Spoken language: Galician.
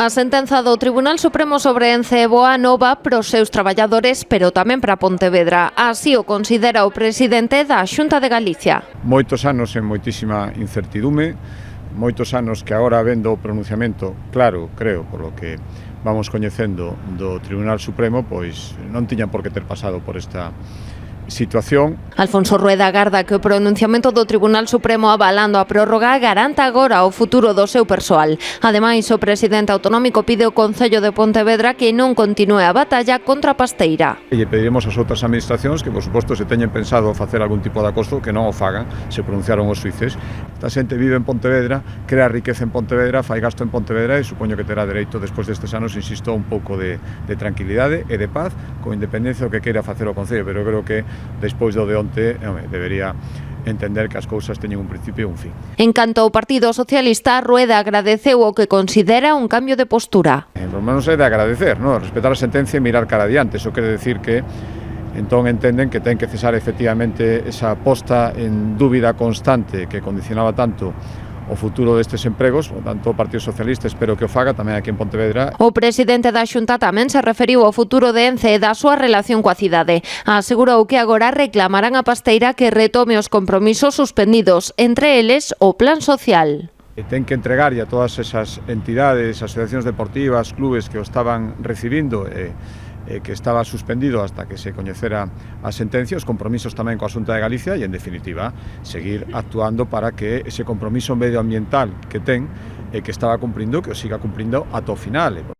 A sentenza do Tribunal Supremo sobre Ence é boa nova para os seus traballadores, pero tamén para Pontevedra. Así o considera o presidente da Xunta de Galicia. Moitos anos en moitísima incertidume, moitos anos que agora vendo o pronunciamento claro, creo, por lo que vamos coñecendo do Tribunal Supremo, pois non tiñan por que ter pasado por esta situación. Alfonso Rueda agarda que o pronunciamento do Tribunal Supremo avalando a prórroga garanta agora o futuro do seu persoal. Ademais, o presidente autonómico pide ao Concello de Pontevedra que non continúe a batalla contra a pasteira. E pediremos ás outras administracións que, por suposto, se teñen pensado facer algún tipo de acoso, que non o fagan, se pronunciaron os xuíces. Esta xente vive en Pontevedra, crea riqueza en Pontevedra, fai gasto en Pontevedra e supoño que terá dereito, despois destes anos, insisto, un pouco de tranquilidade e de paz, con independencia do que queira facer o Concello, pero creo que despois do de onte, debería entender que as cousas teñen un principio e un fin. En canto ao Partido Socialista, Rueda agradeceu o que considera un cambio de postura. Por menos é de agradecer, ¿no? Respetar a sentencia e mirar cara adiante. Eso quere decir que entón entenden que ten que cesar efectivamente esa posta en dúbida constante que condicionaba tanto o futuro destes empregos. Por tanto, o Partido Socialista espero que o faga tamén aquí en Pontevedra. O presidente da Xunta tamén se referiu ao futuro de Ence e da súa relación coa cidade. Asegurou que agora reclamarán a pasteira que retome os compromisos suspendidos, entre eles o plan social. Ten que entregar a todas esas entidades, asociacións deportivas, clubes que o estaban recibindo, que estaba suspendido hasta que se coñecera a sentencia, os compromisos tamén coa Xunta de Galicia e, en definitiva, seguir actuando para que ese compromiso medioambiental que ten e que estaba cumprindo, que o siga cumprindo ata o final.